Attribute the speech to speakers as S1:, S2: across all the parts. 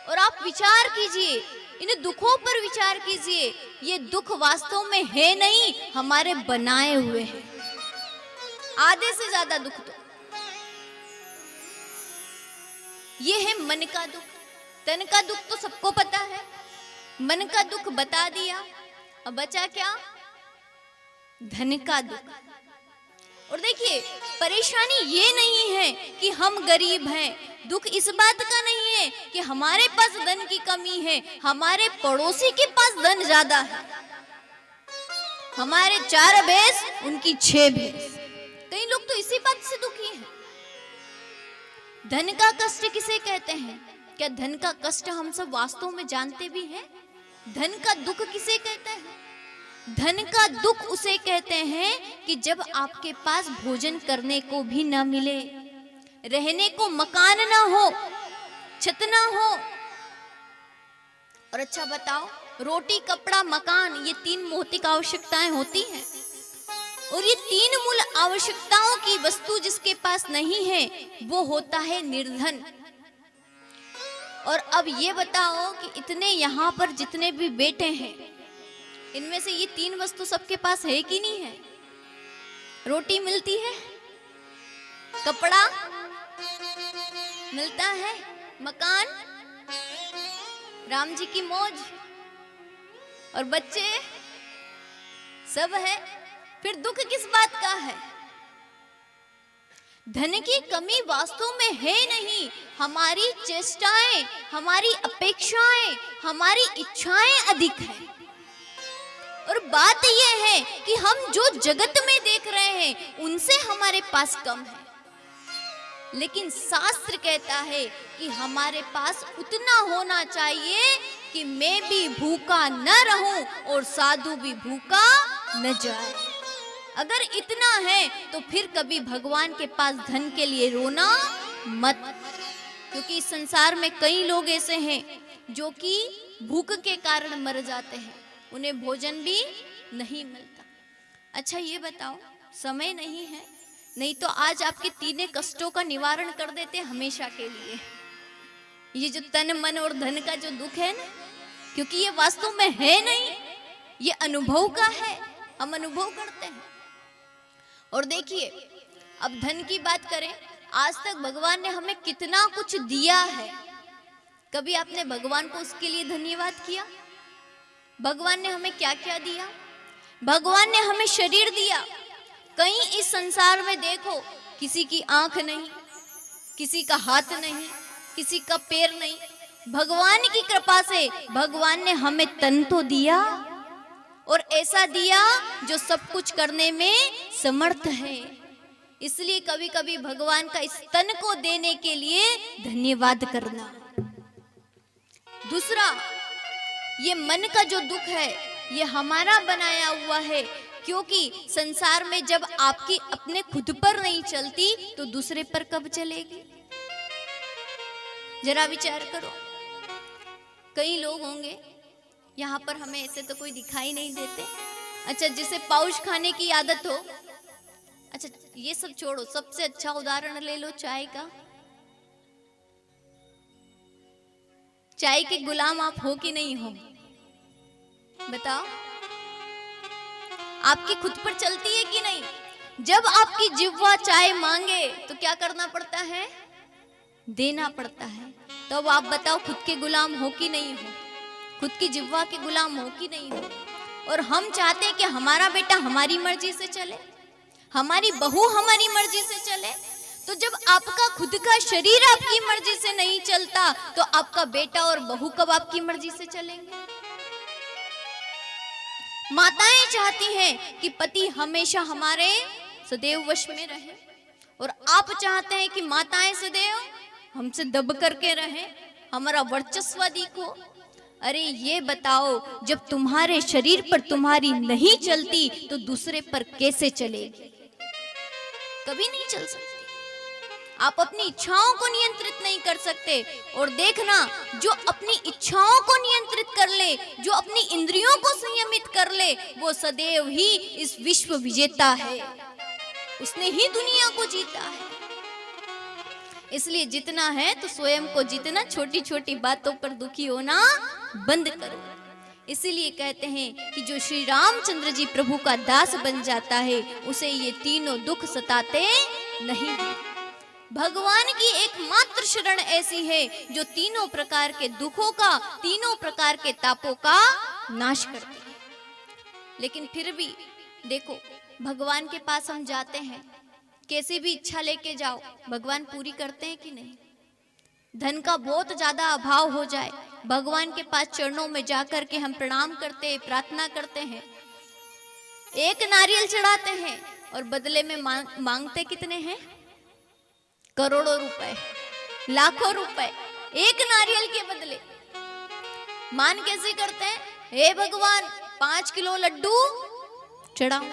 S1: और आप विचार कीजिए, इन दुखों पर विचार कीजिए। ये दुख वास्तव में है नहीं, हमारे बनाए हुए हैं। आधे से ज्यादा दुख तो ये है मन का दुख। तन का दुख तो सबको पता है, मन का दुख बता दिया। अब बचा क्या? धन का दुख। और देखिए, परेशानी ये नहीं है कि हम गरीब हैं, दुख इस बात का नहीं है कि हमारे पास धन की कमी है, हमारे पड़ोसी के पास धन ज्यादा है। हमारे 4 भैंस, उनकी 6 भैंस। कई लोग तो इसी बात से दुखी हैं। धन का कष्ट किसे कहते हैं? क्या धन का कष्ट हम सब वास्तव में जानते भी हैं? धन का दुख किसे कहते हैं? धन का दुख उसे कहते हैं कि जब आपके पास भोजन करने को भी ना मिले, रहने को मकान ना हो, छत ना हो। और अच्छा बताओ, रोटी, कपड़ा, मकान, ये 3 भौतिक आवश्यकताएं होती हैं। और ये 3 मूल आवश्यकताओं की वस्तु जिसके पास नहीं है, वो होता है निर्धन। और अब ये बताओ कि इतने यहाँ पर जितने भी बेटे हैं, इनमें से ये 3 वस्तु सबके पास है कि नहीं है? रोटी मिलती है, कपड़ा मिलता है, मकान, राम जी की मौज, और बच्चे सब है। फिर दुख किस बात का है? धन की कमी वास्तव में है नहीं, हमारी चेष्टाएं, हमारी अपेक्षाएं, हमारी इच्छाएं अधिक हैं। और बात यह है कि हम जो जगत में देख रहे हैं उनसे हमारे पास कम है। लेकिन शास्त्र कहता है कि हमारे पास उतना होना चाहिए कि मैं भी भूखा न रहूं और साधु भी भूखा न जाए। अगर इतना है तो फिर कभी भगवान के पास धन के लिए रोना मत, क्योंकि इस संसार में कई लोग ऐसे हैं जो कि भूख के कारण मर जाते हैं, उन्हें भोजन भी नहीं मिलता। अच्छा ये बताओ, समय नहीं है, नहीं तो आज आपके 3 कष्टों का निवारण कर देते हमेशा के लिए। ये जो तन, मन और धन का जो दुख है ना, क्योंकि ये वास्तव में है नहीं, ये अनुभव का है, हम अनुभव करते हैं। और देखिए, अब धन की बात करें, आज तक भगवान ने हमें कितना कुछ दिया है। कभी आपने भगवान को उसके लिए धन्यवाद किया? भगवान ने हमें क्या क्या दिया? भगवान ने हमें शरीर दिया। कहीं इस संसार में देखो, किसी की आंख नहीं, किसी का हाथ नहीं, किसी का पैर नहीं। भगवान की कृपा से भगवान ने हमें तन तो दिया, और ऐसा दिया जो सब कुछ करने में समर्थ है। इसलिए कभी कभी भगवान का इस तन को देने के लिए धन्यवाद करना। दूसरा, ये मन का जो दुख है, ये हमारा बनाया हुआ है, क्योंकि संसार में जब आपकी अपने खुद पर नहीं चलती तो दूसरे पर कब चलेगी? जरा विचार करो। कई लोग होंगे यहाँ पर, हमें ऐसे तो कोई दिखाई नहीं देते, अच्छा जिसे पाउच खाने की आदत हो। अच्छा ये सब छोड़ो, सबसे अच्छा उदाहरण ले लो चाय का। चाय के गुलाम आप हो कि नहीं हो? बताओ, आपकी खुद पर चलती है कि नहीं? जब आपकी जिह्वा चाय मांगे तो क्या करना पड़ता है? देना पड़ता है। तो आप बताओ, खुद के गुलाम हो कि नहीं हो? खुद की जिह्वा के गुलाम हो कि नहीं हो? और हम चाहते हैं कि हमारा बेटा हमारी मर्जी से चले, हमारी बहू हमारी मर्जी से चले। तो जब आपका खुद का शरीर आपकी मर्जी से नहीं चलता तो आपका बेटा और बहू कब आपकी मर्जी से चलेंगे? माताएं चाहती हैं कि पति हमेशा हमारे सदैव वश में रहे, और आप चाहते हैं कि माताएं सदैव हमसे दब करके रहें, हमारा वर्चस्व दिखो। अरे ये बताओ, जब तुम्हारे शरीर पर तुम्हारी नहीं चलती तो दूसरे पर कैसे चलेगी? कभी नहीं चल सकती। आप अपनी इच्छाओं को नियंत्रित नहीं कर सकते। और देखना, जो अपनी इच्छाओं को नियंत्रित कर ले, जो अपनी इंद्रियों को संयमित कर ले, वो सदैव ही इस विश्व विजेता है, उसने ही दुनिया को जीता है। इसलिए जितना है तो स्वयं को जितना, छोटी छोटी बातों पर दुखी होना बंद करो। इसीलिए कहते हैं कि जो श्री रामचंद्र जी प्रभु का दास बन जाता है उसे ये तीनों दुख सताते नहीं। भगवान की एकमात्र शरण ऐसी है जो तीनों प्रकार के दुखों का, तीनों प्रकार के तापों का नाश करती है। लेकिन फिर भी देखो, भगवान के पास हम जाते हैं, कैसी भी इच्छा लेके जाओ, भगवान पूरी करते हैं कि नहीं? धन का बहुत ज्यादा अभाव हो जाए, भगवान के पास चरणों में जाकर के हम प्रणाम करते हैं, प्रार्थना करते हैं, एक नारियल चढ़ाते हैं और बदले में मांगते कितने हैं? करोड़ों रुपए, लाखों रुपए एक नारियल के बदले। मान कैसे करते हैं? हे भगवान 5 किलो लड्डू चढ़ाओ,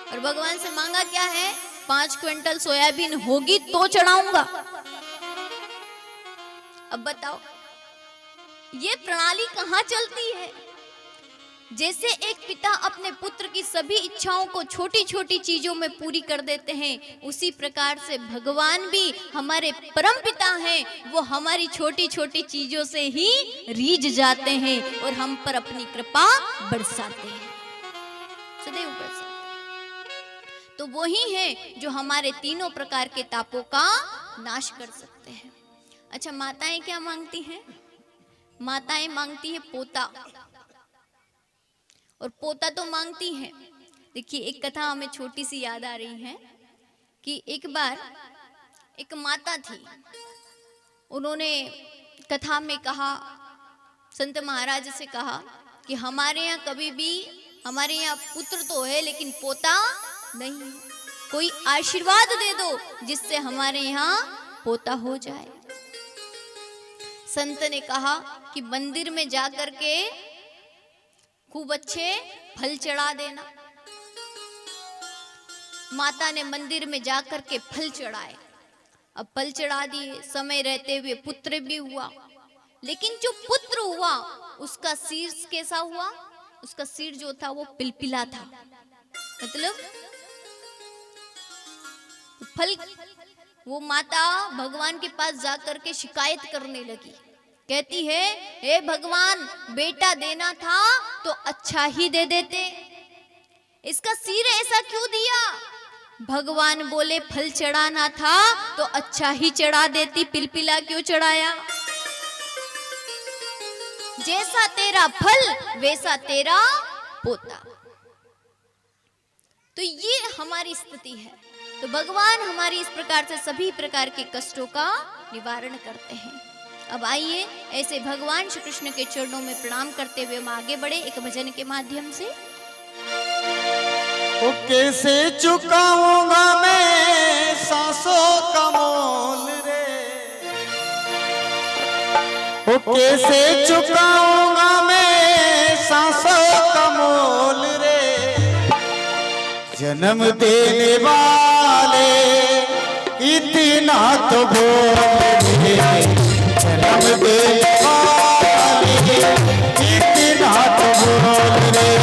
S1: और भगवान से मांगा क्या है? 5 क्विंटल सोयाबीन होगी तो चढ़ाऊंगा। अब बताओ ये प्रणाली कहां चलती है? जैसे एक पिता अपने पुत्र की सभी इच्छाओं को छोटी छोटी चीजों में पूरी कर देते हैं, उसी प्रकार से भगवान भी हमारे परम पिता हैं, वो हमारी छोटी छोटी चीजों से ही रीझ जाते हैं और हम पर अपनी कृपा बरसाते हैं, सदैव बरसाते हैं। तो वही है जो हमारे तीनों प्रकार के तापों का नाश कर सकते हैं। अच्छा, माताएं क्या मांगती हैं? माताएं मांगती है पोता, और पोता तो मांगती हैं। देखिए, एक कथा हमें छोटी सी याद आ रही है कि एक बार एक माता थी, उन्होंने कथा में कहा, संत महाराज से कहा कि हमारे यहाँ कभी भी, हमारे यहाँ पुत्र तो है लेकिन पोता नहीं, कोई आशीर्वाद दे दो जिससे हमारे यहाँ पोता हो जाए। संत ने कहा कि मंदिर में जाकर के खूब अच्छे फल चढ़ा देना। माता ने मंदिर में जाकर के फल चढ़ाए। अब फल चढ़ा दिए, समय रहते हुए पुत्र भी हुआ, लेकिन जो पुत्र हुआ उसका सिर कैसा हुआ? उसका सिर जो था वो पिलपिला था, मतलब फल। वो माता भगवान के पास जाकर के शिकायत करने लगी, कहती है, हे भगवान, बेटा देना था तो अच्छा ही दे देते, इसका सिर ऐसा क्यों दिया? भगवान बोले फल चढ़ाना था तो अच्छा ही चढ़ा देती, पिलपिला क्यों चढ़ाया? जैसा तेरा फल वैसा तेरा पोता। तो ये हमारी स्थिति है। तो भगवान हमारी इस प्रकार से सभी प्रकार के कष्टों का निवारण करते हैं। अब आइए ऐसे भगवान श्री कृष्ण के चरणों में प्रणाम करते हुए हम आगे बढ़े एक भजन के माध्यम से।
S2: ओ कैसे चुकाऊंगा मैं सांसों का मोल रे, ओ कैसे चुकाऊंगा मैं सांसों का मोल रे, जन्म देने वाले इतना तो बोल रे, जन्म देने वाले इतना तो बोल रे।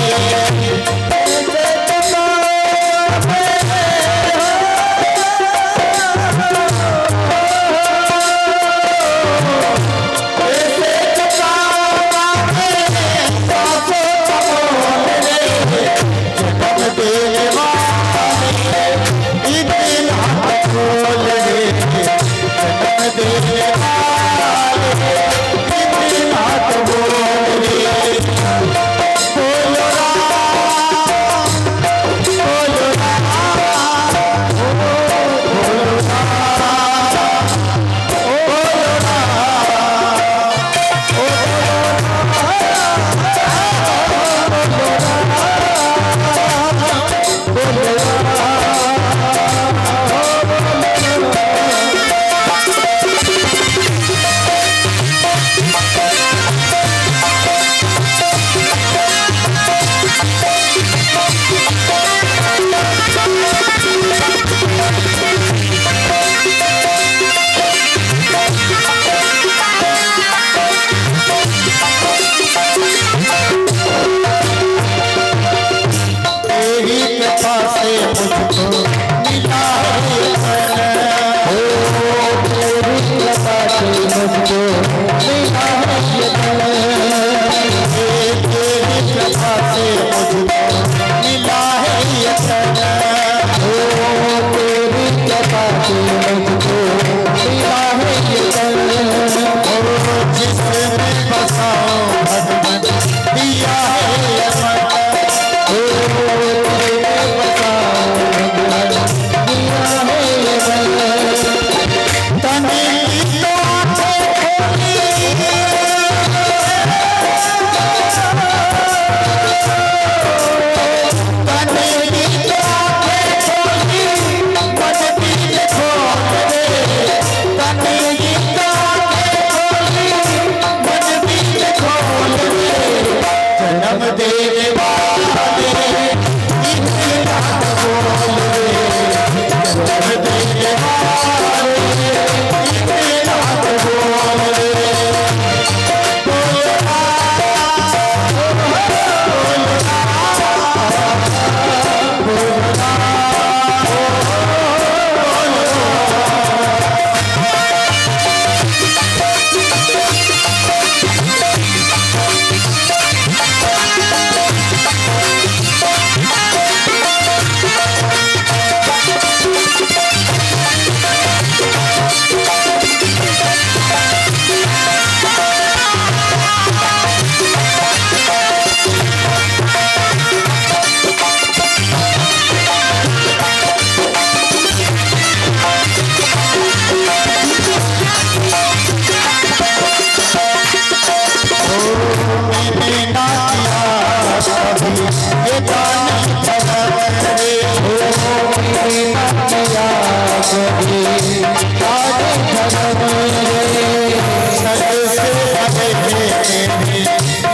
S2: मेरे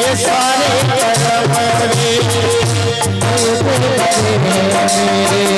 S2: ये सारे कर्म रे, मेरे